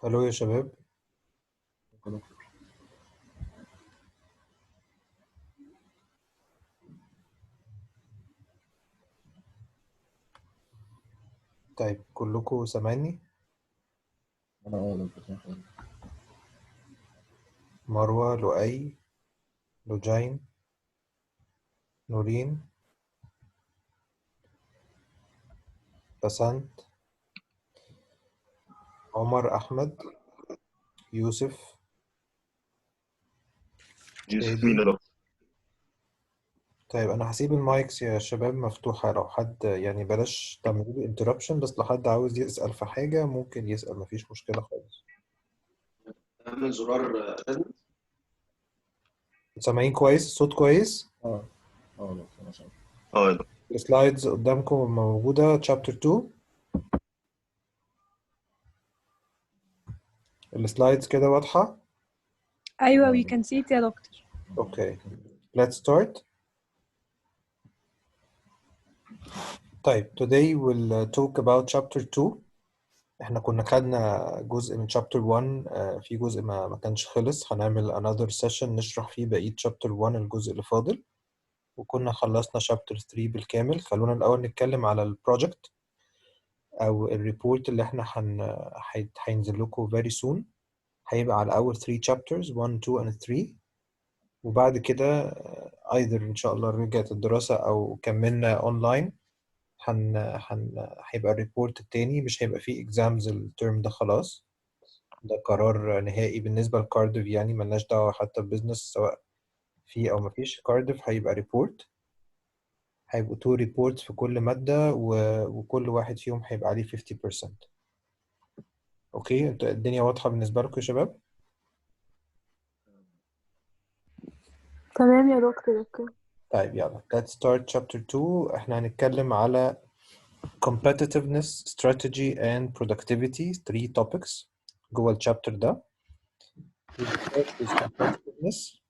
الو يا شباب. طيب كلكم سامعني؟ انا دكتور محمد. مروة، لؤي، لوجين، نورين، بسنت، عمر، أحمد، يوسف، يوسف مين شادي. يا دكتور؟ طيب أنا هسيب المايكس يا شباب مفتوحة، لو حد يعني بلاش تعملوا لي انتربشن، بس لو حد عاوز يسأل في حاجة ممكن يسأل، مفيش مشكلة خالص. من زرار اتندنس. سامعين كويس؟ الصوت كويس؟ اه دكتور ما شاء الله. اه يا دكتور. السلايدز قدامكم موجودة chapter 2. السلايدز كده واضحة؟ أيوة we دكتور. can see it يا دكتور. Okay, let's start. طيب today we'll talk about chapter 2. احنا كنا خدنا جزء من chapter 1، في جزء ما كانش خلص، هنعمل another session نشرح فيه بقية chapter 1 الجزء اللي فاضل، وكنا خلصنا chapter 3 بالكامل. خلونا الأول نتكلم على البروجكت أو الريبورت اللي احنا هينزل لكم very soon. هيبقى على أول 3 chapters 1 2 and 3، وبعد كده either إن شاء الله رجعت الدراسة أو كملنا أونلاين. هيبقى الريبورت التاني، مش هيبقى فيه exams الترم ده خلاص. ده قرار نهائي بالنسبة لكارديف، يعني ملناش دعوة حتى ببزنس، سواء في أو مفيش كارديف هيبقى ريبورت. هيبقوا 2 ريبورتس في كل مادة وكل واحد فيهم هيبقى عليه 50%. أوكي، انتوا الدنيا واضحة بالنسبة لكم يا شباب؟ تمام يا دكتور. اوكي. طيب يلا let's start chapter 2. احنا هنتكلم على competitiveness, strategy and productivity. 3 topics جوه الشابتر ده. First is competitiveness.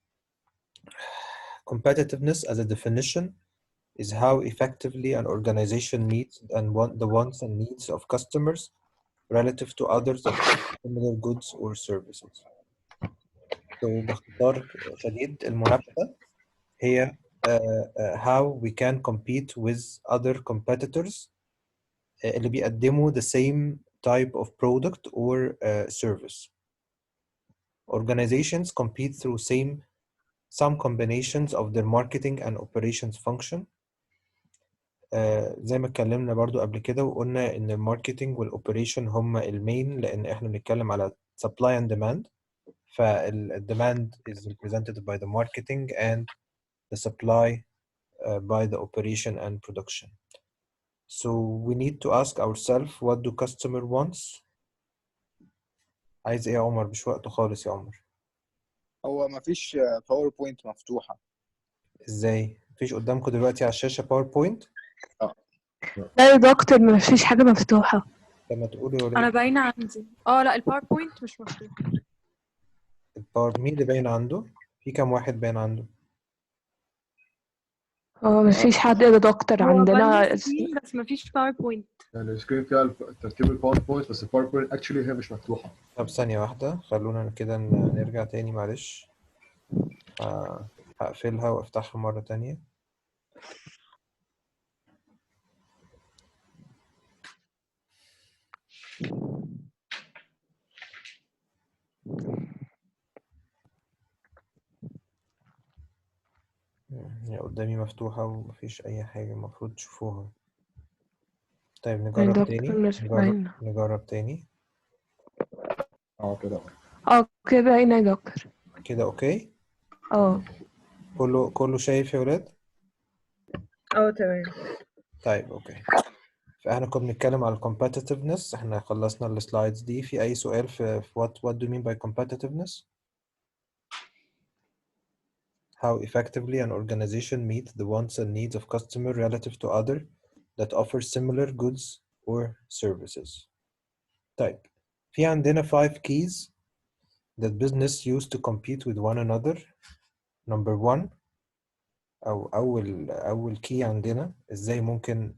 Competitiveness as a definition is how effectively an organization meets the wants and needs of customers relative to others that offer similar goods or services. So باختصار شديد، المنافسة هي how we can compete with other competitors اللي بيقدموا the same type of product or service. Organizations compete through some combinations of their marketing and operations function. زي ما اتكلمنا برضو قبل كده وقلنا ان الماركتينج والاوبريشن هما المين، لان احنا بنتكلم على supply and demand. فالديماند is represented by the marketing and the supply by the operation and production. So we need to ask ourselves, what do customer wants? عايز ايه يا عمر؟ مش وقته خالص يا عمر. هو مفيش باوربوينت مفتوحة. ازاي مفيش قدامكم دلوقتي على الشاشة باوربوينت؟ لا يا دكتور مفيش حاجة مفتوحة. لما تقولي أنا وليه باينة عندي. لا الباوربوينت مش مفتوح. مين اللي باين عنده؟ في كام واحد باين عنده؟ مفيش حد يا دكتور هو عندنا. باين سكرين بس مفيش باوربوينت. يعني السكرين فيها ترتيب الباوربوينت، بس الباوربوينت اكشلي هي مش مفتوحه. طب ثانية واحدة، خلونا كده نرجع تاني معلش. هقفلها وافتحها مرة تانية. هي قدامي مفتوحة ومفيش أي حاجة المفروض تشوفوها. طيب يا نجرب دكتور تاني، مش باينة. نجرب تاني. كده. كده باينة يا دكتور. كده أوكي؟ اه كله شايف يا ولاد؟ تمام. طيب أوكي. فاحنا كنا بنتكلم على competitiveness، احنا خلصنا السلايدز دي. في أي سؤال في what do you mean by competitiveness؟ How effectively an organization meets the wants and needs of customer relative to other that offer similar goods or services. طيب في عندنا 5 keys that business use to compete with one another. Number 1 أو أول key عندنا إزاي ممكن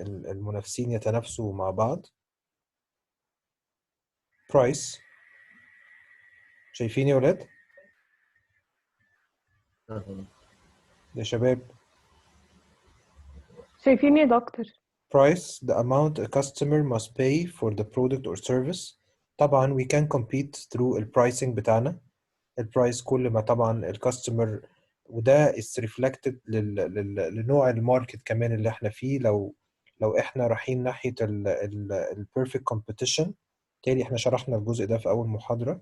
المنافسين يتنافسوا مع بعض. price. شايفين يا ولاد يا شباب؟ شايفين يا دكتور؟ price the amount a customer must pay for the product or service. طبعا we can compete through البرايسنج بتاعنا. البرايس كل ما طبعا الكاستمر، وده is reflected لنوع الماركت كمان اللي احنا فيه. لو احنا رايحين ناحية ال perfect competition، تاني احنا شرحنا الجزء ده في اول محاضرة.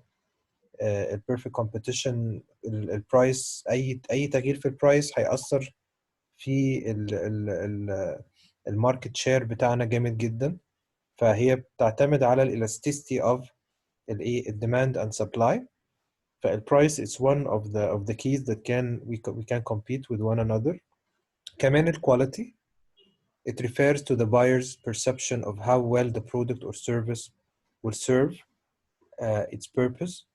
ال perfect competition البرايس، اي تغيير في البرايس هيأثر في الماركت شير بتاعنا جامد جدا. فهي بتعتمد على elasticity of demand and supply. فالبرايس is one of the keys that we can compete with one another. كمان الكواليتي it refers to the buyer's perception of how well the product or service will serve its purpose.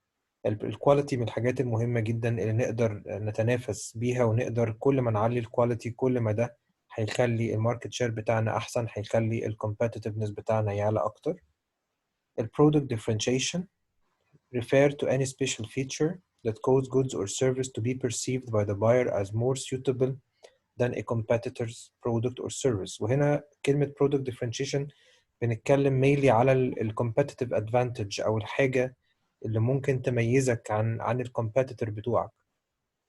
الكواليتي من الحاجات المهمة جدا اللي نقدر نتنافس بيها، ونقدر كل ما نعلي الكواليتي كل ما ده هيخلي الماركت شير بتاعنا أحسن، هيخلي الكومبetitiveness بتاعنا يعلى أكتر. البرودكت differentiation refer to any special feature that cause goods or service to be perceived by the buyer as more suitable than a competitor's product or service. وهنا كلمة product differentiation بنتكلم mainly على ال competitive advantage أو الحاجة اللي ممكن تميزك عن الكومبيتيتور بتوعك.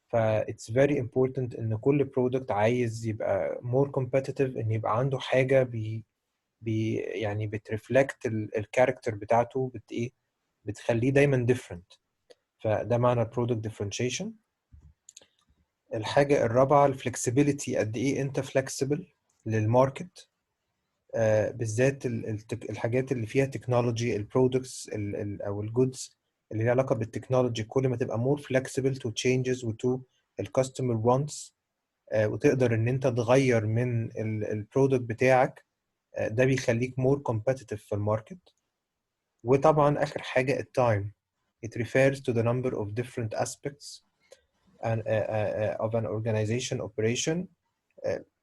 ف it's very important إن كل product عايز يبقى more competitive، إن يبقى عنده حاجة يعني بترفلكت الكاركتر بتاعته، بتخليه دايما different. فده معنى product differentiation. الحاجة الرابعة الفلكسبيليتي، قد ايه انت flexible للماركت، بالذات الحاجات اللي فيها تكنولوجي، البرودكتس او الجودز اللي ليها علاقة بالتكنولوجي، كل ما تبقى more flexible to changes و to الكاستمر wants، وتقدر ان انت تغير من البرودكت بتاعك، ده بيخليك more competitive في الماركت. وطبعا اخر حاجة التايم it refers to the number of different aspects of an organization operation.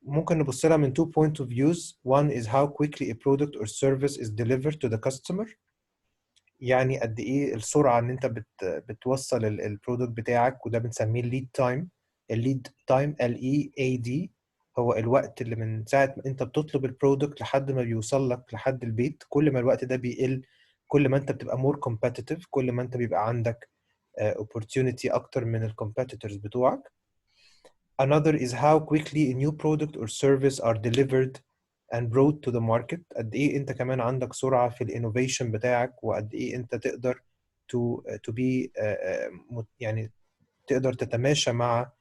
ممكن نبص لها من two point of views. One is how quickly a product or service is delivered to the customer. يعني قد ايه السرعة ان انت بتوصل البرودكت بتاعك، وده بنسميه الليد تايم. الليد تايم LEAD هو الوقت اللي من ساعة ما انت بتطلب البرودكت لحد ما بيوصل لك لحد البيت. كل ما الوقت ده بيقل كل ما انت بتبقى more competitive، كل ما انت بيبقى عندك opportunity اكتر من الكومبيتيتورز بتوعك. Another is how quickly a new product or service are delivered and brought to the market. قد ايه انت كمان عندك سرعة في الانوفيشن بتاعك، وقد ايه انت تقدر to be يعني تقدر تتماشى مع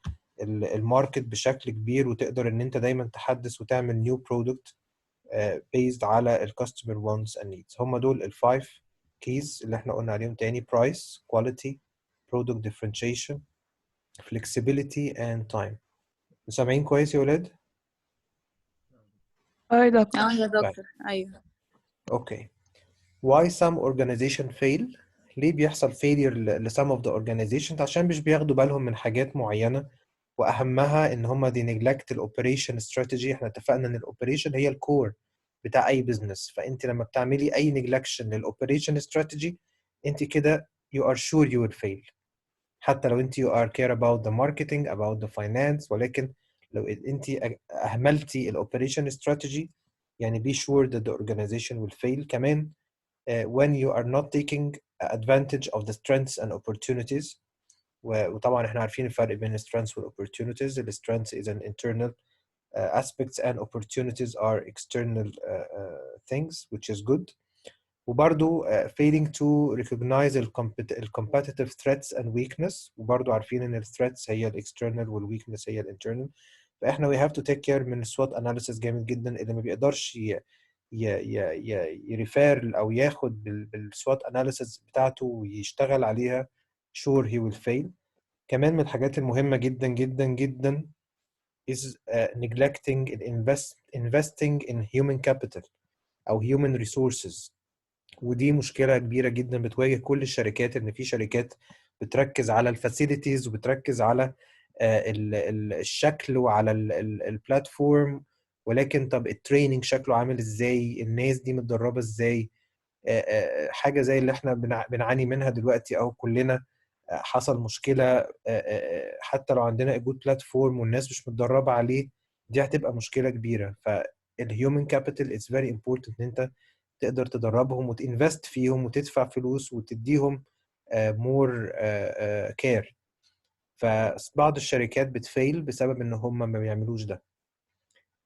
الماركت بشكل كبير، وتقدر ان انت دايما تحدث وتعمل new product based على الكاستمر wants and needs. هم دول ال5 keys اللي احنا قلنا عليهم تاني: price, quality, product differentiation, flexibility and time. سامعين كويس يا ولاد؟ اه يا دكتور. يا دكتور ايوه. اوكي. Why some organization fail؟ ليه بيحصل failure ل some of the organizations؟ عشان مش بياخدوا بالهم من حاجات معينة، وأهمها إن هما they neglect ال operation strategy. احنا اتفقنا إن ال operation هي الكور بتاع أي business. فأنت لما بتعملي أي neglection لل operation strategy، أنت كده you are sure you will fail. حتى لو أنت you are care about the marketing about the finance، ولكن لو أنت أهملتي ال operation strategy يعني be sure that the organization will fail. كمان when you are not taking advantage of the strengths and opportunities. وطبعا احنا عارفين الفرق بين strengths و opportunities. The strengths is an internal aspects and opportunities are external things which is good. وبرضو failing to recognize the competitive threats and weakness. وبرضو عارفين ان ال threats هي ال external وال weakness هي ال internal. فاحنا we have to take care من SWOT analysis جامد جدا. اللي ما بيقدرش يريفير او ياخد بالسوات اناليسيس بتاعته ويشتغل عليها sure he will fail. كمان من الحاجات المهمة جدا جدا جدا is neglecting investing in human capital او human resources. ودي مشكلة كبيرة جدا بتواجه كل الشركات، ان في شركات بتركز على الفاسيلتيز وبتركز على الشكل وعلى البلاتفورم، ولكن طب التريننج شكله عامل ازاي، الناس دي متدربة ازاي، حاجة زي اللي احنا بنعاني منها دلوقتي، أو كلنا حصل مشكلة، حتى لو عندنا جود بلاتفورم والناس مش متدربة عليه، دي هتبقى مشكلة كبيرة. فالهيومن كابيتال is very important إن أنت تقدر تدربهم وتinvest فيهم وتدفع فلوس وتديهم more care. فبعض الشركات بتفيل بسبب إن هم ما بيعملوش ده.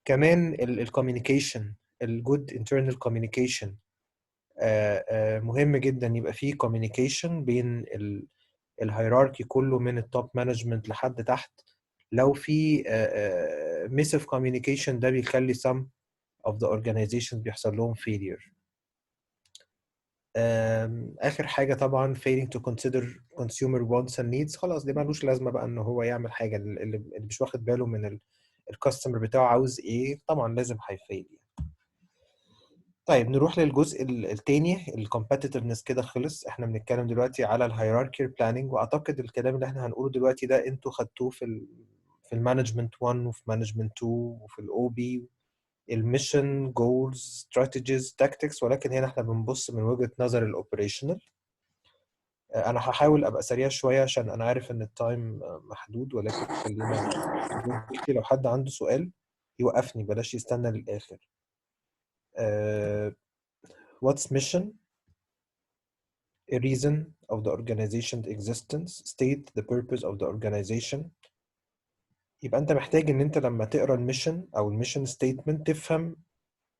كمان الكوميونيكيشن، الجود internal communication مهم جدا يبقى فيه communication بين الهيراركي كله من التوب مانجمنت لحد تحت. لو في miss of communication ده بيخلي some of the organizations بيحصل لهم failure. آخر حاجة طبعا failing to consider consumer wants and needs. خلاص دي مالوش لازمة بقى إن هو يعمل حاجة، اللي مش واخد باله من الكاستمر بتاعه عاوز إيه طبعا لازم هيفيل يعني. طيب نروح للجزء التاني، الكومبتitiveness كده خلص. احنا بنتكلم دلوقتي على الهيراركي بلاننج، واعتقد الكلام اللي احنا هنقوله دلوقتي ده انتوا خدتوه في المانجمنت 1 وفي مانجمنت 2 وفي الاو بي، الميشن، جولز، ستراتيجيز، تاكتكس، ولكن هنا احنا بنبص من وجهة نظر الاوبريشنال. انا هحاول ابقى سريع شويه عشان انا عارف ان التايم محدود، ولكن خلينا لو حد عنده سؤال يوقفني، بلاش يستنى للاخر. What's mission? A reason of the organization's existence. State the purpose of the organization. يبقى أنت محتاج إن أنت لما تقرأ الميشن أو الميشن ستيتمنت تفهم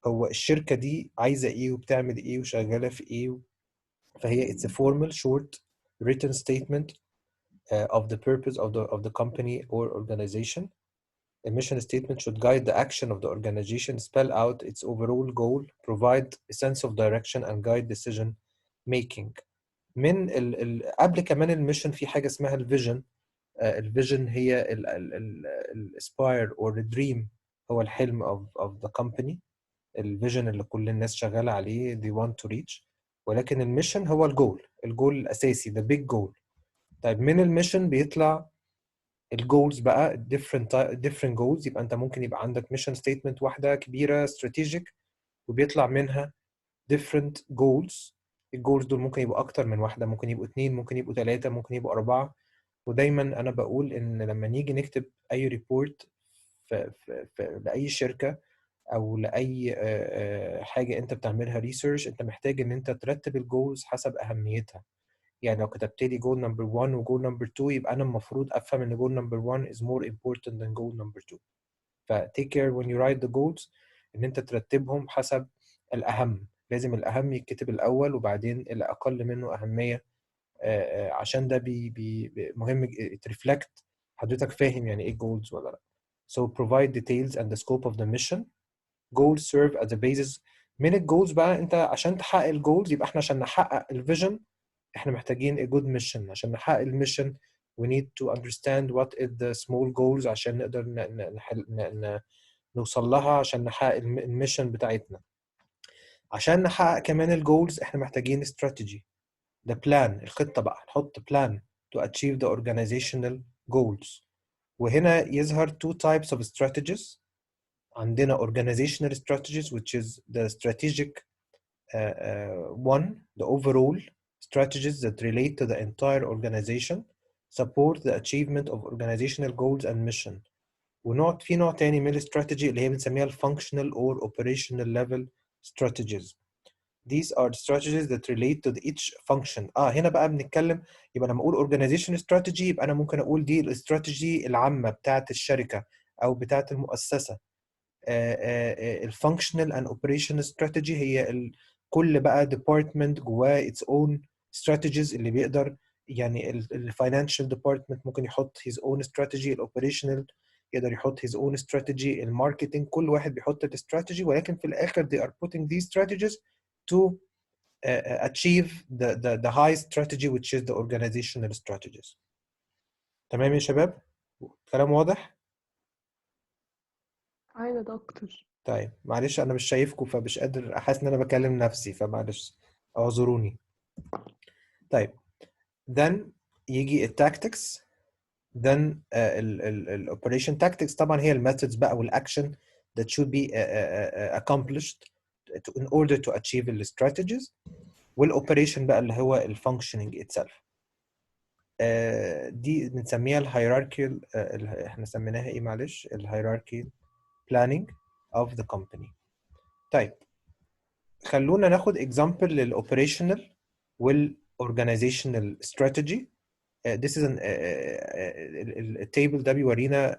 هو الشركة دي عايزة إيه وبتعمل إيه وشغالة في إيه. فهي it's a formal short written statement of the purpose of the company or organization. A mission statement should guide the action of the organization, spell out its overall goal, provide a sense of direction and guide decision making. من قبل كمان الميشن في حاجة اسمها الفيجن. الفيجن هي الاسباير اور دريم، هو الحلم of the company، الفيجن اللي كل الناس شغالة عليه they want to reach. ولكن الميشن هو الجول الأساسي the big goal. طيب من الميشن بيطلع الجولز بقى different goals. يبقى أنت ممكن يبقى عندك ميشن ستيتمنت واحدة كبيرة strategic وبيطلع منها different goals. الجولز دول ممكن يبقوا أكتر من واحدة، ممكن يبقوا 2، ممكن يبقوا 3، ممكن يبقوا 4. ودايما أنا بقول إن لما نيجي نكتب أي ريبورت لأي شركة أو لأي حاجة أنت بتعملها ريسيرش، أنت محتاج إن أنت ترتب الجولز حسب أهميتها. يعني لو كتبت لي جول نمبر 1 وجول نمبر 2، يبقى أنا المفروض أفهم إن جول نمبر 1 is more important than goal number 2. take care when you write the goals إن أنت ترتبهم حسب الأهم. لازم الأهم يتكتب الأول وبعدين الأقل منه أهمية، عشان ده مهم ترفلكت حضرتك فاهم يعني إيه goals ولا لأ. So provide details and the scope of the mission. Goals serve as a basis. من الجولز بقى أنت عشان تحقق الجولز، يبقى إحنا عشان نحقق الفيجن إحنا محتاجين a good mission. عشان نحقق الميشن we need to understand what is the small goals عشان نقدر نوصل لها عشان نحقق الميشن بتاعتنا. عشان نحقق كمان الجولز احنا محتاجين strategy، the plan، الخطة بقى، نحط plan to achieve the organizational goals. وهنا يظهر two types of strategies. عندنا organizational strategies which is the strategic one, the overall strategies that relate to the entire organization, support the achievement of organizational goals and mission. في نوع تاني من الاستراتيجي اللي هي بنسميها functional or operational level strategies. These are strategies that relate to each function. هنا بقى بنتكلم، يبقى لما اقول organization strategy يبقى انا ممكن اقول دي الاستراتيجي العامة بتاعة الشركة او بتاعة المؤسسة. الfunctional and operational strategy هي كل بقى department جواه its own strategies اللي بيقدر، يعني الفاينانشال department ممكن يحط his own strategy، الاوبريشنال يقدر يحط his own strategy، الماركتنج كل واحد بيحط الاستراتيجي، ولكن في الاخر they are putting these strategies to achieve the high strategy which is the organizational strategies. تمام يا شباب؟ كلام واضح؟ ايوه يا دكتور. طيب معلش انا مش شايفكم فمش قادر، احس ان انا بكلم نفسي فمعلش اعذروني. طيب then يجي التاكتكس، then الاوبريشن tactics طبعا هي الميثودز بقى والاكشن that should be accomplished in order to achieve the strategies. والاوبريشن بقى اللي هو الفانكشننج itself. دي بنسميها الهيراركيال، احنا سميناها ايه معلش؟ الهيراركي planning of the company. طيب خلونا ناخد example للاوبريشنال والorganizational strategy. This is التيبل ده بيورينا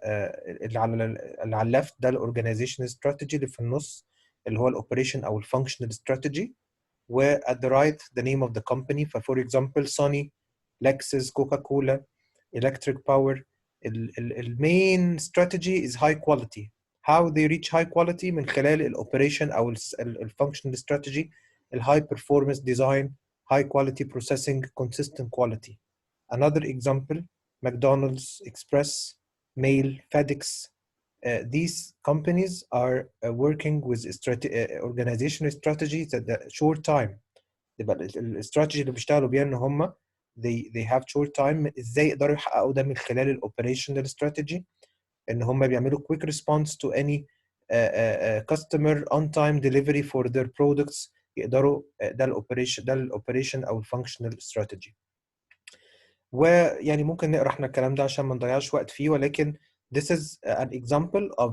اللي على الليفت ده الاورجانيزيشنال استراتيجي، اللي في النص اللي هو الاوبريشن او الفانكشنال استراتيجي، و at the right the name of the company. ف for example Sony, Lexus, Coca-Cola, Electric Power. ال main strategy is high quality. How they reach high quality من خلال الاوبريشن او الفانكشنال استراتيجي، الهاي performance design, high quality processing, consistent quality. Another example, McDonald's, Express, Mail, FedEx. These companies are working with organizational strategies at the short time. يبقى الاستراتيجي اللي بيشتغلوا بيها ان هم they have short time. ازاي يقدروا يحققوا ده من خلال الاوبريشنال strategy؟ ان هم بيعملوا quick response to any customer on time delivery for their products. يقدروا ده الاوبريشن او الفانكشنال strategy. ويعني ممكن نقرا احنا الكلام ده عشان ما نضيعش وقت فيه، ولكن this is an example of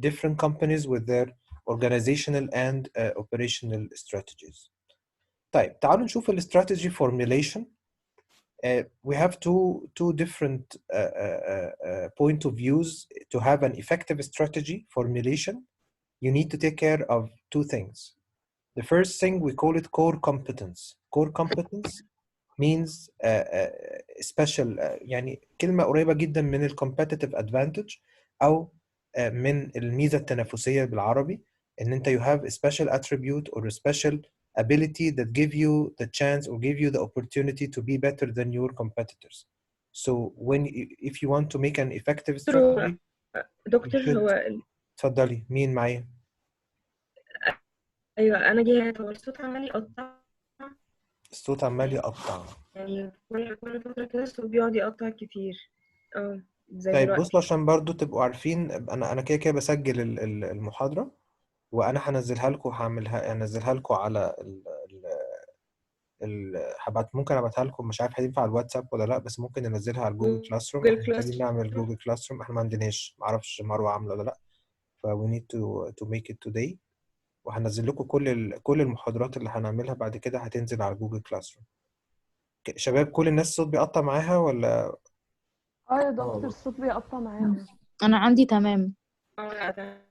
different companies with their organizational and operational strategies. طيب تعالوا نشوف الاستراتيجي formulation. We have two different point of views. To have an effective strategy formulation, you need to take care of two things. The first thing, we call it core competence. Core competence means special، يعني كلمة قريبة جدا من ال competitive advantage أو من الميزة التنافسية بالعربي، إن أنت you have a special attribute or a special ability that give you the chance or give you the opportunity to be better than your competitors. So if you want to make an effective strategy, you دكتور should. هو اتفضلي، مين معايا؟ ايوه انا جهات. هو الصوت عمال يقطع، الصوت عمال يقطع. يعني كل فترة كده الصوت بيقعد يقطع كتير. زي طيب دلوقتي. بصوا عشان برضو تبقوا عارفين، انا كده كده بسجل المحاضرة، وانا هنزلها لكم، انزلها لكم على ممكن ابعتها لكم، مش عارف هينفع على الواتساب ولا لا، بس ممكن ننزلها على جوجل كلاس روم. جوجل احنا محتاجين كلاس نعمل جوجل كلاس روم، احنا ما عندناش، ما اعرفش مروه عامله ولا لا. ف we need to make it today. وهنزل لكم كل المحاضرات اللي هنعملها بعد كده هتنزل على جوجل كلاس روم. شباب كل الناس الصوت بيقطع معاها ولا؟ يا دكتور الصوت بيقطع معايا. انا عندي تمام. لا تمام.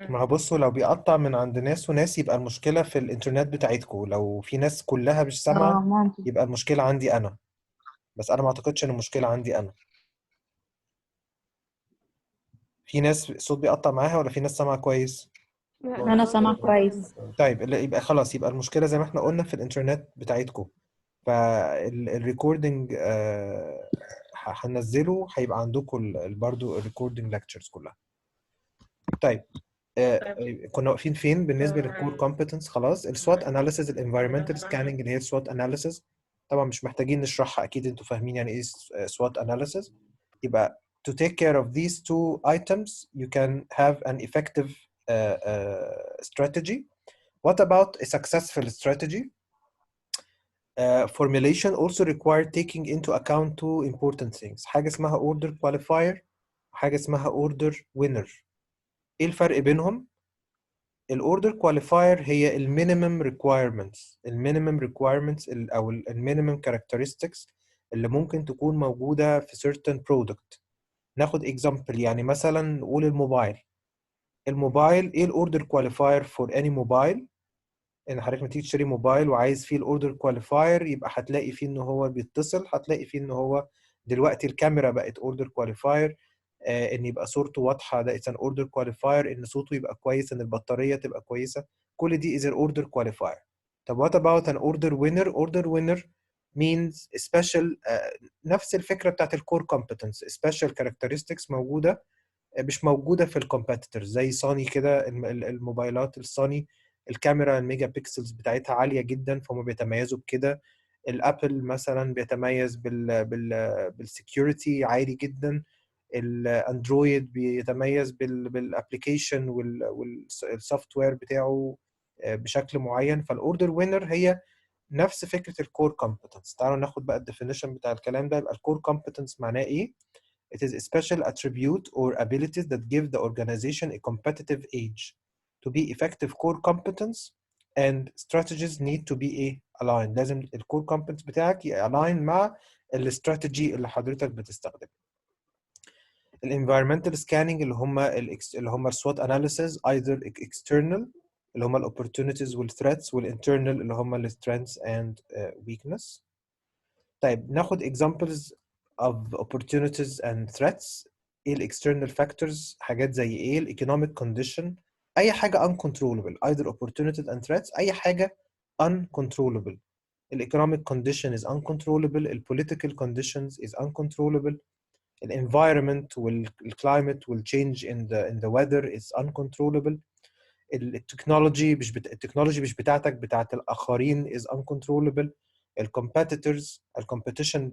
ما بصوا، لو بيقطع من عند ناس وناس يبقى المشكلة في الإنترنت بتاعتكم. لو في ناس كلها مش سامعة ممكن. يبقى المشكلة عندي أنا، بس أنا ما أعتقدش إن المشكلة عندي أنا. في ناس الصوت بيقطع معاها ولا في ناس سامعة كويس؟ انا سامعه كويس. طيب يبقى خلاص، يبقى المشكلة زي ما احنا قلنا في الإنترنت بتاعتكم. فالريكوردنج هنزله، هيبقى عندكم برضه الريكوردنج ليكتشرز كلها. طيب كنا واقفين فين بالنسبه للكور كومبتنس؟ خلاص السوات اناليسيز، الانفايرمنتال سكاننج اللي هي السوات اناليسيز، طبعا مش محتاجين نشرحها، اكيد انتوا فاهمين يعني ايه سوات اناليسيز. يبقى to take care of these two items you can have an effective strategy. What about a successful strategy? Formulation also require taking into account two important things. حاجه اسمها order qualifier وحاجه اسمها order winner. ايه الفرق بينهم؟ الاوردر كواليفاير هي المينيمم ريكوايرمنتس، او المينيمم كاركترستكس اللي ممكن تكون موجوده في certain product. ناخد اكزامبل، يعني مثلا نقول الموبايل ايه الاوردر كواليفاير فور اني موبايل؟ ان حضرتك لما تيجي تشتري موبايل وعايز فيه الاوردر كواليفاير، يبقى هتلاقي فيه ان هو بيتصل، هتلاقي فيه ان هو دلوقتي الكاميرا بقت اوردر كواليفاير، ان يبقى صورته واضحه ده اتس ان اوردر كواليفاير، ان صوته يبقى كويس، ان البطاريه تبقى كويسه، كل دي از اوردر كواليفاير. طب وات اباوت ان اوردر وينر؟ اوردر وينر means special، نفس الفكره بتاعت الكور كومبتنس، special characteristics موجوده مش موجوده في الكومبيتيتورز. زي سوني كده، الموبايلات السوني الكاميرا الميجا بيكسلز بتاعتها عاليه جدا، فهم بيتميزوا بكده. الابل مثلا بيتميز بالسكيورتي عالي جدا. الاندرويد بيتميز بالابلكيشن والسوفت وير بتاعه بشكل معين. فالاوردر وينر هي نفس فكره الكور كومبتنس. تعالوا ناخد بقى الديفينيشن بتاع الكلام ده. يبقى الكور كومبتنس معناه ايه؟ It is a special attribute or abilities that give the organization a competitive edge. To be effective core competence and strategies need to be aligned. لازم الكور competence بتاعك align مع الاستراتيجي اللي حضرتك بتستخدمه. الانفايرمنتال سكاننج اللي هم السوات اناليسيز either external اللي هم الاوبورتونيتيز والثريتس، والانترنال اللي هم السترينثs and weakness. طيب ناخد examples of opportunities and threats. ايه الاكسترنال فاكتورز؟ حاجات زي ايه؟ الايكونوميك كونديشن، اي حاجه uncontrollable either opportunities and threats، اي حاجه uncontrollable. الايكونوميك condition is uncontrollable، الpolitical conditions is uncontrollable، الانفايرمنت والكلايمت والتشينج in the weather is uncontrollable. التكنولوجي مش بتاعتك، بتاعت الاخرين is uncontrollable. الكومبيتيتورز الكومبيتيشن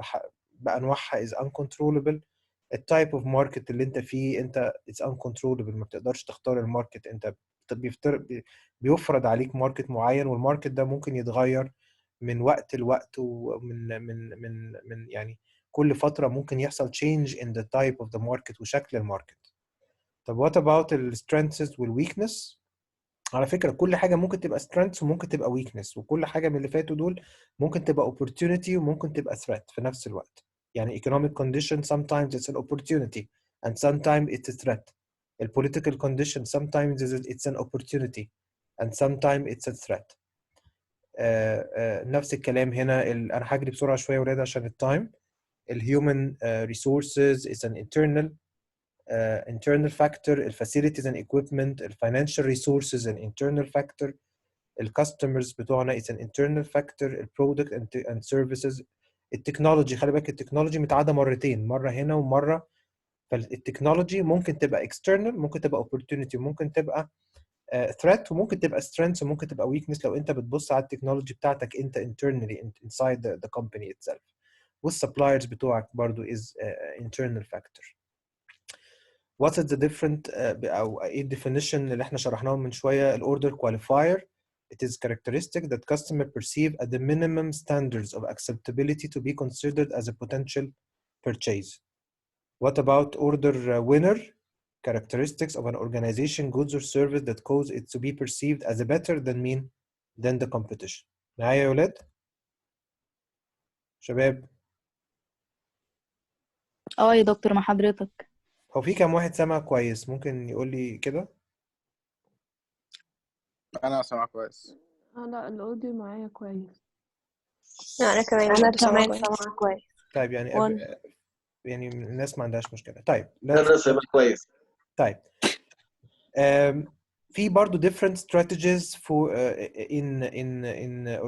بانواعها is uncontrollable. التايب اوف ماركت اللي انت فيه انت it's uncontrollable، ما بتقدرش تختار الماركت، انت بيفرض عليك ماركت معين، والماركت ده ممكن يتغير من وقت لوقت، ومن يعني كل فترة ممكن يحصل change in the type of the market وشكل الماركت. طب what about ال strengths وال weakness؟ على فكرة كل حاجة ممكن تبقى strengths وممكن تبقى weakness، وكل حاجة من اللي فاتوا دول ممكن تبقى opportunity وممكن تبقى threat في نفس الوقت. يعني economic condition sometimes it's an opportunity and sometimes it's a threat. The political condition sometimes it's an opportunity and sometimes it's a threat. نفس الكلام هنا. أنا هجري بسرعة شوية ولاد عشان التايم. الhuman resources is an internal factor. facilities and equipment. financial resources an internal factor. customers بتوعنا is an internal factor. product and services. التكنولوجي، خلي بالك التكنولوجي متعادة مرتين، مرة هنا ومرة. فالتكنولوجي ممكن تبقى external، ممكن تبقى opportunity، وممكن تبقى threat، وممكن تبقى strength، وممكن تبقى weakness لو انت بتبص على التكنولوجي بتاعتك انت internally inside the company itself. والسبلايرز بتوعك برضو is internal factor. What is the different أو إيه definition اللي إحنا شرحناه من شوية؟ ال order qualifier. It is characteristic that customer perceive at the minimum standards of acceptability to be considered as a potential purchase. What about order winner? Characteristics of an organization, goods or service that cause it to be perceived as a better than the competition. معايا يا ولاد؟ شباب يا دكتور مع حضرتك. هو في كام واحد سامع كويس ممكن يقول لي كده؟ انا سامع كويس. لا الاوديو معايا كويس. لا أنا كمان أنا كنت سامعة كمان كويس. سامعة كويس. طيب يعني الناس ما عندهاش مشكلة. طيب انا سامع كويس. طيب في برضو different strategies for in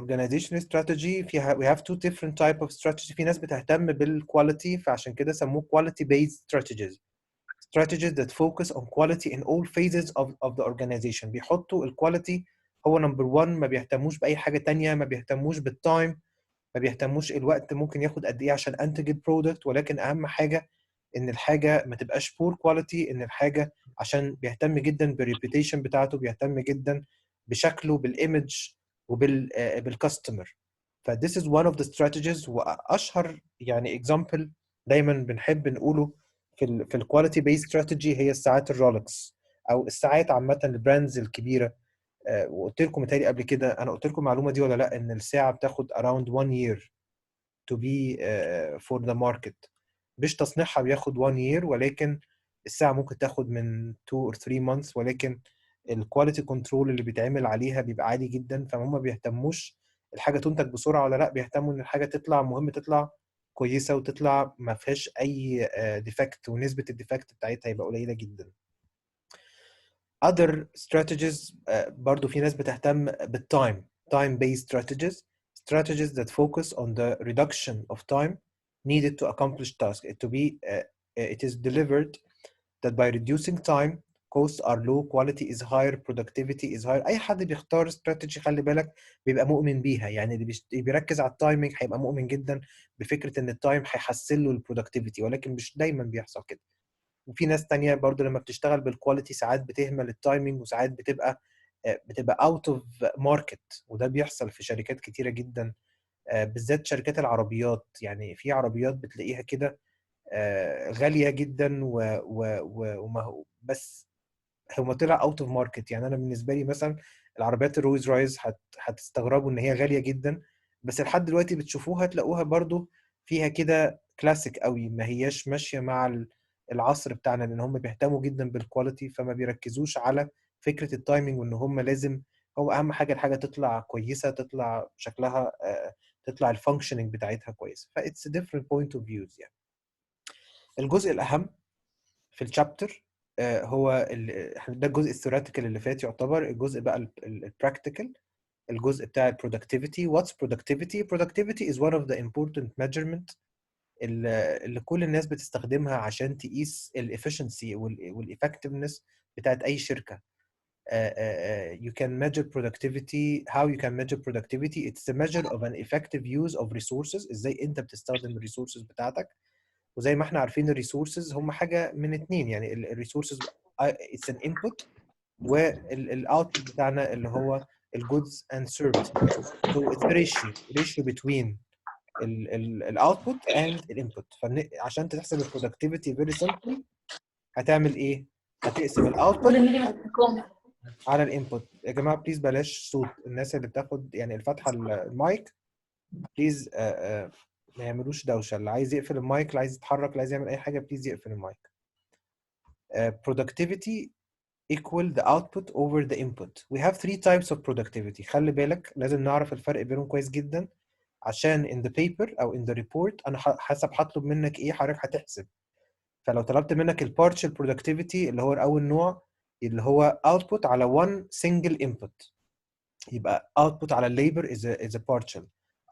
organizational strategy. we have two different type of strategy. في ناس بتهتم بالquality فعشان كده سموه quality based strategies that focus on quality in all phases of the organization. بيحطوا الquality هو number one، ما بيهتموش بأي حاجة تانية، ما بيهتموش بالتايم، ما بيهتموش الوقت ممكن ياخد قد ايه عشان انتج البرودكت، ولكن اهم حاجه ان الحاجه ما تبقاش poor quality، ان الحاجه عشان بيهتم جدا بالريبيتيشن بتاعته، بيهتم جدا بشكله، بالايمج وبالكاستمر. ف this is one of the strategies. واشهر يعني example دايما بنحب نقوله في الكواليتي بيست استراتيجي هي الساعات الرولكس، او الساعات عامه البراندز الكبيره. وقلت لكم متهيألي قبل كده، انا قلت لكم المعلومه دي ولا لا، ان الساعه بتاخد around 1 year to be for the market. مش تصنيعها بياخد 1 year، ولكن الساعه ممكن تاخد من 2 or 3 months، ولكن الكواليتي كنترول اللي بيتعمل عليها بيبقى عالي جدا. فهم ما بيهتموش الحاجه تنتج بسرعه ولا لا، بيهتموا ان الحاجه تطلع، مهم تطلع كويسه وتطلع ما فيهاش اي ديفكت، ونسبه الديفكت بتاعتها يبقى قليله جدا. other strategies برضو في ناس بتهتم بالتايم. time based strategies that focus on the reduction of time needed to accomplish task. It is delivered that by reducing time costs are low, quality is higher, productivity is higher. اي حد بيختار استراتيجي خلي بالك بيبقى مؤمن بيها. يعني اللي بيركز على التايمينج هيبقى مؤمن جدا بفكره ان التايم هيحسن له البرودكتيفيتي، ولكن مش دايما بيحصل كده. وفي ناس تانية برضو لما بتشتغل بالكواليتي ساعات بتهمل التايمينج، وساعات بتبقى بتبقى اوت اوف ماركت، وده بيحصل في شركات كتيره جدا، بالذات شركات العربيات. يعني في عربيات بتلاقيها كده غاليه جدا بس هما طلع اوت اوف ماركت. يعني انا بالنسبه لي مثلا العربيات الرويز رايز هتستغربوا ان هي غاليه جدا، بس لحد دلوقتي بتشوفوها تلاقوها برضو فيها كده كلاسيك قوي، ما هياش ماشيه مع العصر بتاعنا، لان هم بيهتموا جدا بالكواليتي، فما بيركزوش على فكره التايمنج، وان هم لازم هو اهم حاجه الحاجه تطلع كويسه، تطلع شكلها تطلع الفانكشننج بتاعتها كويسه. فايتس different point of views يعني. الجزء الاهم في الشابتر هو ده الجزء الثيوريتيكال اللي فات، يعتبر الجزء بقى البراكتيكال، الجزء بتاع البرودكتيفيتي. What's productivity? Productivity is one of the important measurement اللي كل الناس بتستخدمها عشان تقيس الافشنسي والeffectiveness بتاعت اي شركة. You can measure productivity. How you can measure productivity? It's the measure of an effective use of resources. ازاي انت بتستخدم الريسورسز بتاعتك. وزي ما احنا عارفين الريسورسز هم حاجة من اتنين، يعني الريسورسز it's an input، والاوتبوت بتاعنا اللي هو الجودز اند سيرفيسز. So it's a ratio between الاوتبوت and الانبوت. فعشان تحسب البرودكتيفيتي very simply هتعمل ايه؟ هتقسم الاوتبوت على الانبوت. يا جماعه بليز بلاش صوت، الناس اللي بتاخد يعني الفاتحه المايك بليز ما يعملوش دوشه. اللي عايز يقفل المايك، اللي عايز يتحرك، اللي عايز يعمل اي حاجه بليز يقفل المايك. productivity equal the output over the input. We have three types of productivity. خلي بالك لازم نعرف الفرق بينهم كويس جدا، عشان in the paper او in the report انا حسب هطلب منك ايه حضرتك هتحسب. فلو طلبت منك ال partial productivity اللي هو اول نوع، اللي هو output على one single input، يبقى output على labor is a partial،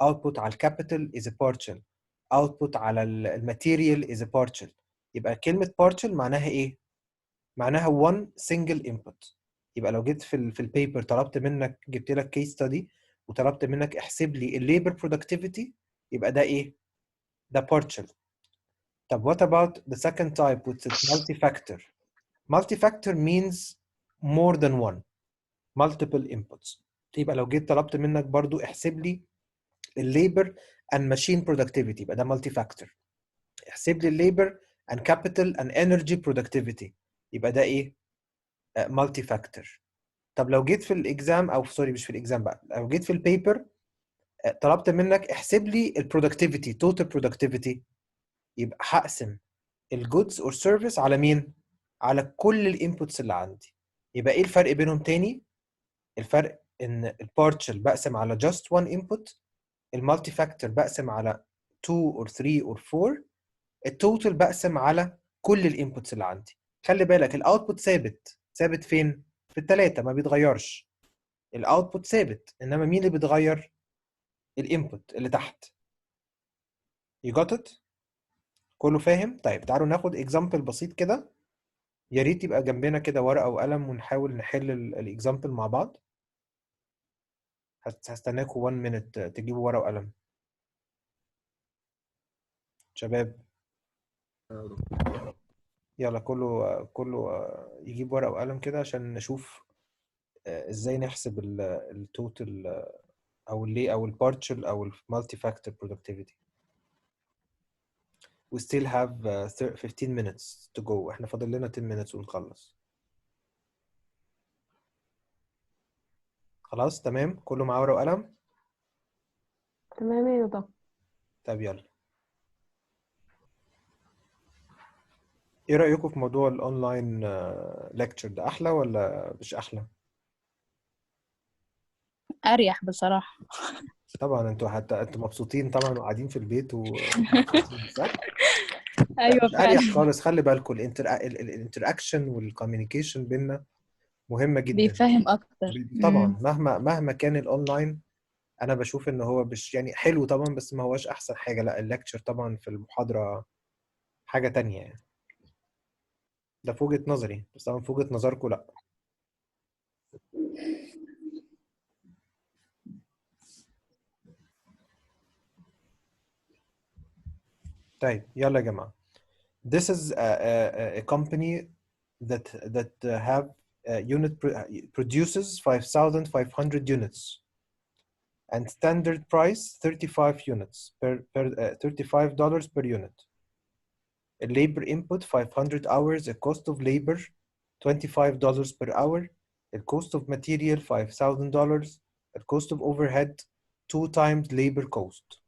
output على capital is a partial، output على الماتيريال is a partial. يبقى كلمة partial معناها ايه؟ معناها one single input. يبقى لو جيت في البيبر طلبت منك، جبت لك كيس ستادي وطلبت منك احسب لي الليبر برودكتيفيتي، يبقى ده ايه؟ ده partial. طب what about the second type which is multi-factor? Multi-factor means more than one, multiple inputs. يبقى لو جيت طلبت منك برضو احسب لي الليبر and machine productivity، يبقى ده multi-factor. احسب لي الليبر and capital and energy productivity، يبقى ده ايه؟ مالتي فاكتور. طب لو جيت في الاكزام، او سوري مش في الاكزام بقى، لو جيت في البيبر طلبت منك احسب لي البرودكتيفيتي، توتال برودكتيفيتي، يبقى هقسم الجودز اور سيرفيس على مين؟ على كل الانبوتس اللي عندي. يبقى ايه الفرق بينهم تاني؟ الفرق ان البارشل بقسم على just one input، المالتي فاكتور بقسم على 2 or 3 or 4، التوتال بقسم على كل الانبوتس اللي عندي. خلي بالك الاوتبوت ثابت فين؟ في الثلاثه ما بيتغيرش. الاوتبوت ثابت، انما مين اللي بيتغير؟ الانبوت اللي تحت. You got it؟ كله فاهم؟ طيب تعالوا ناخد اكزامبل بسيط كده، يا ريت يبقى جنبنا كده ورقه وقلم ونحاول نحل الاكزامبل مع بعض. هستناكم 1 minute تجيبوا ورقه وقلم. شباب يلا كله يجيب ورقه وقلم كده عشان نشوف ازاي نحسب التوتال او البارشل او المالتي فاكتور productivity. We still have 15 minutes to go. احنا فاضل لنا 10 minutes ونخلص. خلاص تمام، كله معاه ورقة وقلم؟ تمام يا دكتور. طب يلا. ايه رأيكم في موضوع الاونلاين ليكتشر ده؟ احلى ولا مش احلى؟ اريح بصراحه. طبعا انتوا مبسوطين طبعا وقاعدين في البيت صح؟ لا ايوه مش اريح فعلا. خالص. خلي بالكم الانتراكشن والكوميونيكيشن بينا مهمة جدا. بيفهم اكتر. طبعا مهما كان الاونلاين، انا بشوف ان هو مش يعني حلو طبعا، بس ما هوش احسن حاجة. لا الليكتشر طبعا في المحاضرة حاجة تانية يعني. ده في وجهة نظري، بس طبعا في وجهة نظركم لا. طيب يلا يا جماعة. This is a company that have produces 5,500 units and standard price 35 units $35 per unit. The labor input 500 hours, the cost of labor $25 per hour, the cost of material $5,000, the cost of overhead 2 times labor cost.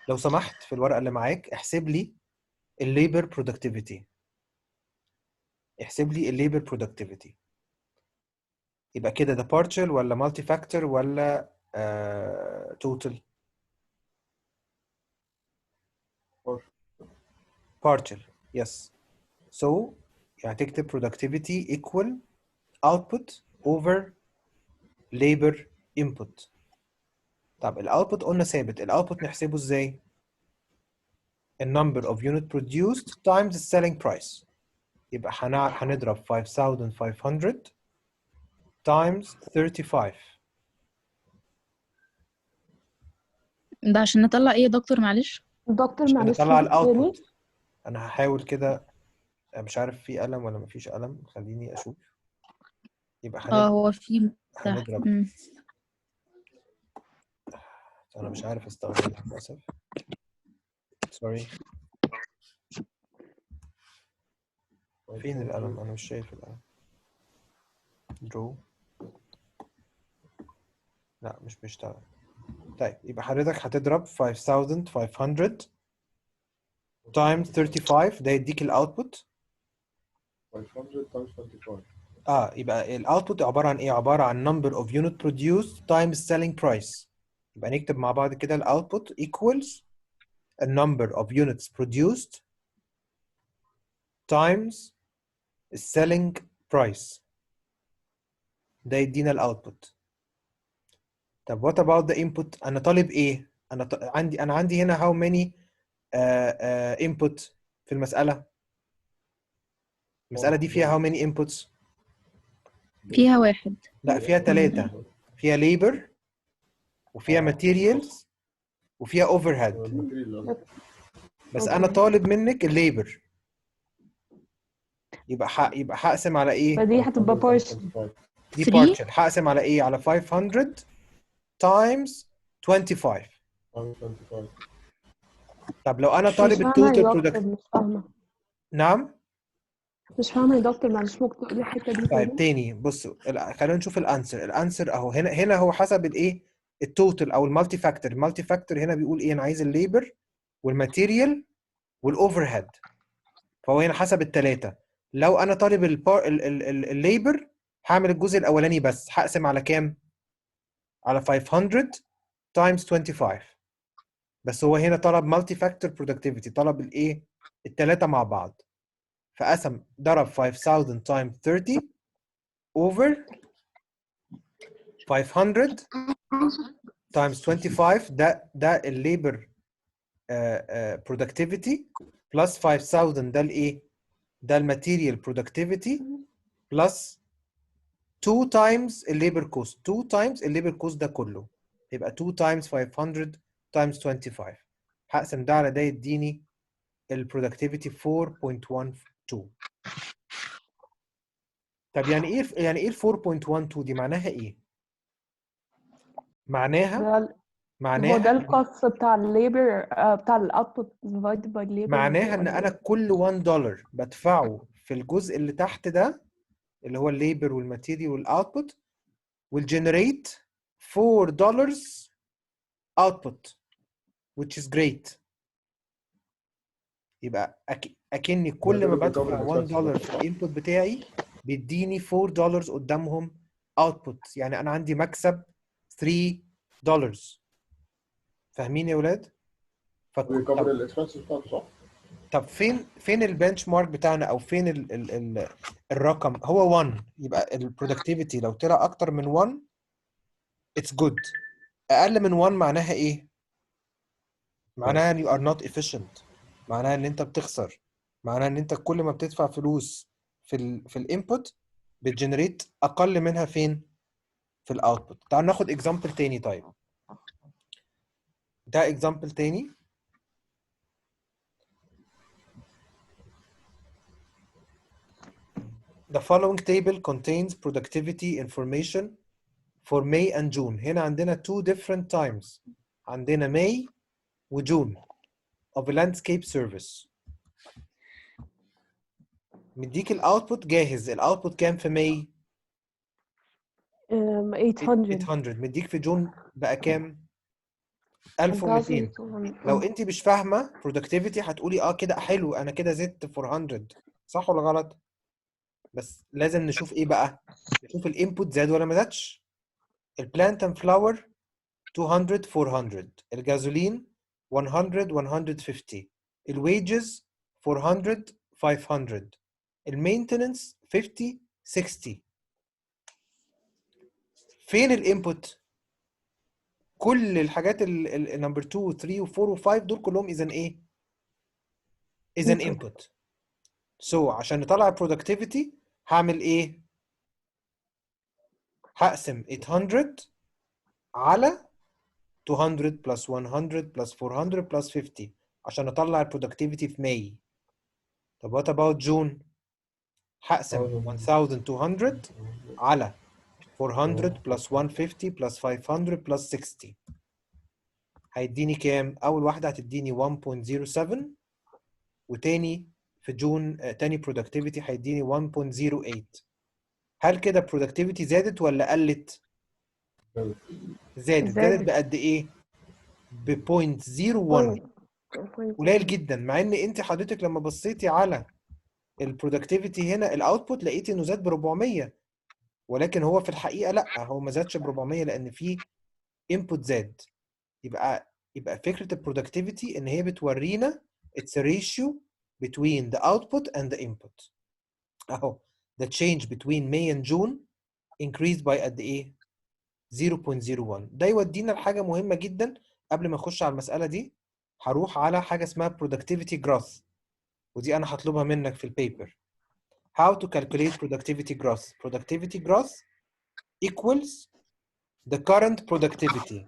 لو سمحت في الورقة اللي معاك احسب لي الليبر productivity. احسب لي الليبر productivity. يبقى كده ده partial ولا multi factor ولا total؟ partial. Yes. So يعني تكتب productivity equal output over labor input. طب الاوتبوت قلنا ثابت، الاوتبوت نحسبه ازاي؟ the number of unit produced times the selling price. يبقى هنضرب 5,500 times 35. ده عشان نطلع ايه يا دكتور معلش؟ دكتور عشان معلش نطلع عيد تاني. الاوتبوت. انا هحاول كده، مش عارف في قلم ولا مفيش قلم، خليني اشوف. يبقى هو في تحت. هنضرب. انا مش عارف استخدمها للاسف. سوري. فين القلم؟ انا مش شايف القلم. درو. لا مش بيشتغل. طيب يبقى حضرتك هتضرب 5,500 times 35 ده يديك الاوتبوت. 500 times 25. يبقى الاوتبوت عباره عن ايه؟ عباره عن number of unit produced times selling price. يبقى نكتب مع بعض كده الاوتبوت equals a number of units produced times selling price. ده يدينا الاوتبوت. طب what about the input؟ انا طالب ايه؟ انا عندي هنا how many input في المساله؟ المساله دي فيها how many inputs؟ فيها 1. لا فيها 3. فيها labor وفيها materials وفيها overhead. بس انا طالب منك الليبر. يبقى هقسم على ايه؟ فدي هتبقى partial. دي 3. partial. هقسم على ايه؟ على 500 times 25. طب لو انا طالب مش فاهمة التوتال يا دكتور، برودكت. مش فاهمة. نعم؟ مش فاهمة يا دكتور، معلش ممكن تقولي الحتة دي طيب تاني؟ تاني بصوا، خلينا نشوف الانسر. الانسر اهو هنا هو حسب الايه؟ التوتال او المالتي فاكتور. المالتي فاكتور هنا بيقول ايه؟ انا عايز الليبر والماتيريال والاوفر هيد. فهو هنا حسب الثلاثه. لو انا طالب الليبر هعمل الجزء الاولاني بس. هقسم على كام؟ على 500 times 25. بس هو هنا طلب مالتي فاكتور برودكتيفيتي، طلب الايه؟ الثلاثه مع بعض. فقسم ضرب 5000 times 30 over 500 times 25. ده الليبر productivity plus 5000 ده الايه؟ ده الماتيريال productivity plus 2 times الليبر كوست. 2 times الليبر كوست ده كله. يبقى 2 times 500 times 25. هقسم ده على ده يديني البرودكتيفيتي 4.12. طب يعني ايه ال 4.12 دي؟ معناها ايه؟ معناها هو ده القص بتاع الليبر، بتاع الاوتبوت divided by labor. معناها ان انا كل $1 بدفعه في الجزء اللي تحت ده اللي هو الليبر والماتيريال والاوتبوت will generate $4 output which is great. يبقى اكني كل ما بدفع $1 في الانبوت بتاعي بيديني $4 قدامهم output. يعني انا عندي مكسب $3. فاهمين يا ولاد؟ بيكفر الاكسبنسز بتاعته صح؟ طب فين البنش مارك بتاعنا او فين ال الرقم؟ هو 1. يبقى البرودكتيفيتي لو طلع اكتر من 1 it's good. اقل من 1 معناها ايه؟ معناها ان you are not efficient. معناها ان انت بتخسر. معناها ان انت كل ما بتدفع فلوس في الانبوت بتجنريت اقل منها فين؟ في الاوتبوت. تعال ناخد اكزامبل تاني. طيب ده اكزامبل تاني. The following table contains productivity information for May and June. هنا عندنا two different times. عندنا May وجون of a landscape service. مديك الاوتبوت جاهز. الاوتبوت كام في May؟ 800 800. مديك في جون بقى كام؟ 1200. 1200. لو انت مش فاهمه productivity هتقولي كده حلو، انا كده زدت 400. صح ولا غلط؟ بس لازم نشوف ايه بقى؟ نشوف الانبوت زاد ولا ما زادش. البلانت اند فلاور 200 400، الجازولين 100 150، الويجز 400 500، المينتننس 50 60. فين الانبوت؟ كل الحاجات النمبر 2 و 3 و 4 و 5 دول كلهم اذا ايه؟ اذا Input. انبوت. سو عشان نطلع productivity هعمل ايه؟ هقسم 800 على 200 plus 100 plus 400 plus 50 عشان اطلع productivity في May. طب what about June؟ هقسم 1200 على 400 plus 150 plus 500 plus 60. هيديني كام؟ أول واحدة هتديني 1.07، وتاني في جون تاني productivity هيديني 1.08. هل كده productivity زادت ولا قلت؟ زادت. زادت بقد إيه؟ ب 0.01. قليل جدا، مع إن أنت حضرتك لما بصيتي على البرودكتيفيتي هنا الاوتبوت لقيتي انه زاد ب 400، ولكن هو في الحقيقه لا، هو ما زادش ب 400 لان في انبوت زاد. يبقى فكره البرودكتيفيتي ان هي بتورينا اتس ريشيو between the output and the input. اهو the change between May and June increased by قد ايه؟ 0.01. ده يودينا لحاجه مهمه جدا. قبل ما اخش على المساله دي هروح على حاجه اسمها productivity growth، ودي انا هطلبها منك في البيبر. How to calculate productivity growth. Productivity growth equals the current productivity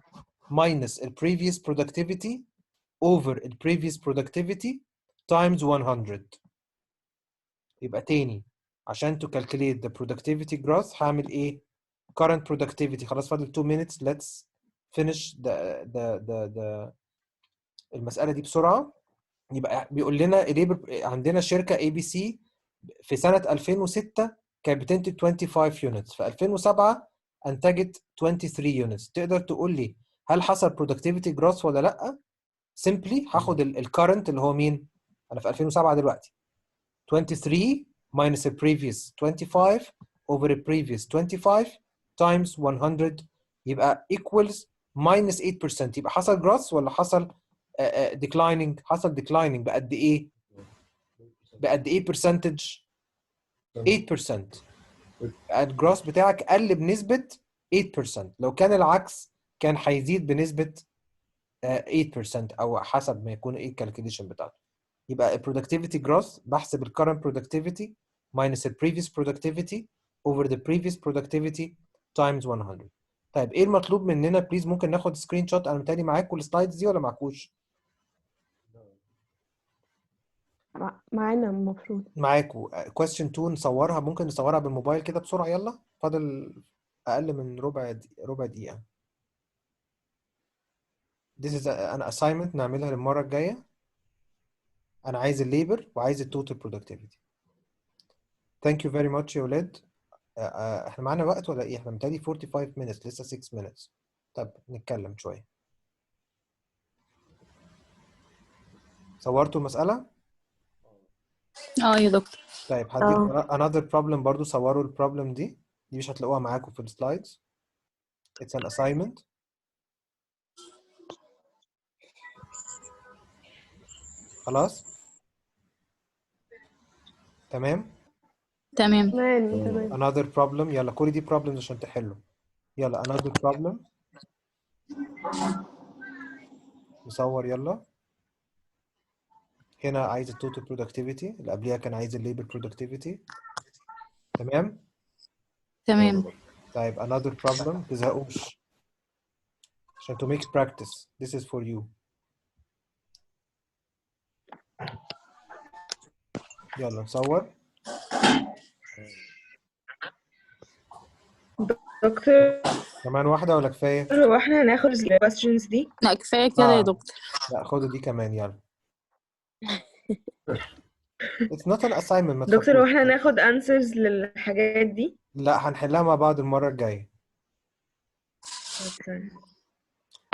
minus the previous productivity over the previous productivity times 100. يبقى تاني عشان to calculate the productivity growth هعمل ايه؟ current productivity. خلاص فاضل 2 minutes. Let's finish the المسألة دي بسرعة. يبقى بيقول لنا عندنا شركة ABC في سنة 2006 كانت بتنتج 25 units، في 2007 أنتجت 23 units. تقدر تقول لي هل حصل productivity growth ولا لأ؟ simply هاخد الكرنت اللي هو مين؟ أنا في 2007 دلوقتي. 23 minus the previous 25 over the previous 25 times 100 يبقى equals minus 8%. يبقى حصل growth ولا حصل declining؟ حصل declining. بقد إيه؟ بقد إيه percentage؟ 8%. الجروس بتاعك قل بنسبة 8%. لو كان العكس كان هيزيد بنسبة 8% أو حسب ما يكون إيه الكالكوليشن بتاعته. يبقى ال productivity growth بحسب ال current productivity minus the previous productivity over the previous productivity times 100. طيب إيه المطلوب مننا؟ بليز ممكن ناخد سكرين شوت. أنا متهيألي معاكم السلايدز دي ولا معكوش؟ معانا المفروض. معاكم. question 2 نصورها، ممكن نصورها بالموبايل كده بسرعة. يلا فاضل أقل من ربع دقيقة. This is an assignment نعملها للمرة الجاية. أنا عايز الليبر وعايز التوتال productivity. Thank you very much يا ولاد. احنا معانا وقت ولا ايه؟ احنا متهيألي 45 minutes، لسه 6 minutes. طب نتكلم شوية. صورتوا المسألة؟ يا دكتور. طيب هديكم another problem برضو. صوروا البروبلم دي مش هتلاقوها معاكم في السلايدز. It's an assignment. خلاص؟ تمام؟ تمام. تمام. another problem. يلا كل دي problems عشان تحلوا. يلا another problem. نصور يلا. هنا عايز التوتال productivity، اللي قبليها كان عايز الليبر productivity. تمام؟ تمام. طيب another problem. ما تزهقوش عشان to make practice. This is for you. يلا نصور. دكتور كمان واحدة ولا كفاية؟ هو احنا هناخد ال questions دي؟ لا كفاية كده يا آه. دكتور. لا خدوا دي كمان يلا. It's not an assignment ما دكتور هو تخافوش. احنا هناخد answers للحاجات دي؟ لا هنحلها مع بعض المرة الجاية. اوكي.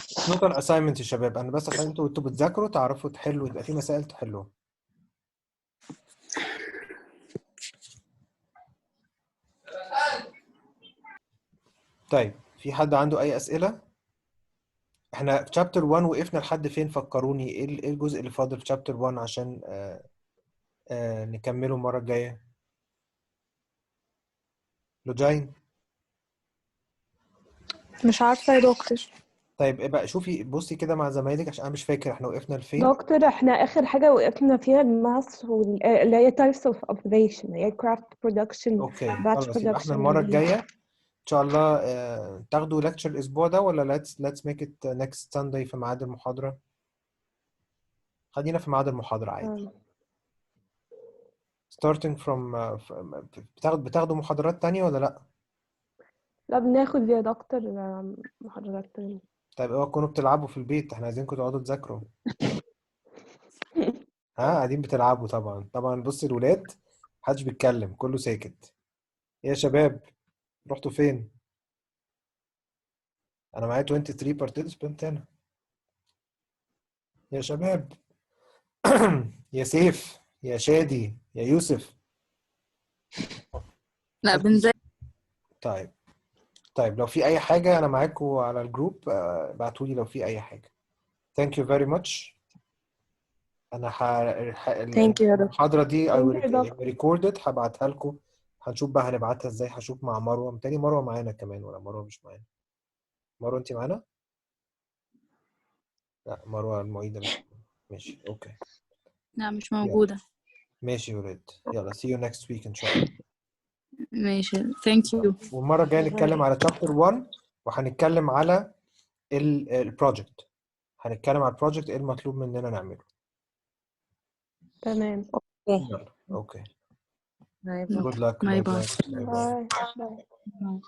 It's not an assignment يا شباب، أنا بس عشان انتوا بتذاكروا تعرفوا تحلوا، يبقى في مسائل تحلوها. طيب في حد عنده أي أسئلة؟ احنا في chapter 1 وقفنا لحد فين؟ فكروني ايه الجزء اللي فاضل في chapter 1 عشان نكمله المرة الجاية. لوجين. مش عارفة يا دكتور. طيب بقى شوفي بصي كده مع زمايلك عشان انا مش فاكر احنا وقفنا لفين. دكتور احنا اخر حاجة وقفنا فيها الماس اللي هي types of observation، اللي هي craft production اوكي batch خلاص يبقى احنا production المرة الجاية ان شاء الله تاخدوا لكتشر الاسبوع ده ولا let's make it next Sunday في ميعاد المحاضرة. خلينا في ميعاد المحاضرة عادي. starting from بتاخدوا محاضرات تانية ولا لا؟ لا بناخد يا دكتور محاضرات تانية. طيب اوعوا تكونوا بتلعبوا في البيت، احنا عايزينكم تقعدوا تذاكروا. ها قاعدين بتلعبوا طبعا بص الولاد محدش بيتكلم كله ساكت. يا شباب رحتوا فين؟ انا معايا 23 participant هنا. يا شباب يا سيف يا شادي يا يوسف. لا بنذاكر. طيب لو في اي حاجة انا معاكم على الجروب ابعتولي لو في اي حاجة. Thank you very much. انا Thank you يا دكتور. المحاضرة دي I Thank you will دكتور. record it هبعتها لكم. هنشوف بقى هنبعتها ازاي. هشوف مع مروة، متهيألي مروة معانا كمان ولا مروة مش معانا؟ مروة انت معانا؟ لا مروة المعيدة مش معانا. ماشي اوكي. لا مش موجودة. ماشي يا ولاد يلا see you next week ان شاء الله. ماشي thank you. والمرة الجاية نتكلم على chapter 1 وهنتكلم على البروجكت. هنتكلم على البروجكت ايه المطلوب مننا نعمله. تمام. يلا اوكي. باي Good luck. باي Bye باي. bye. Bye bye. باي باي. باي.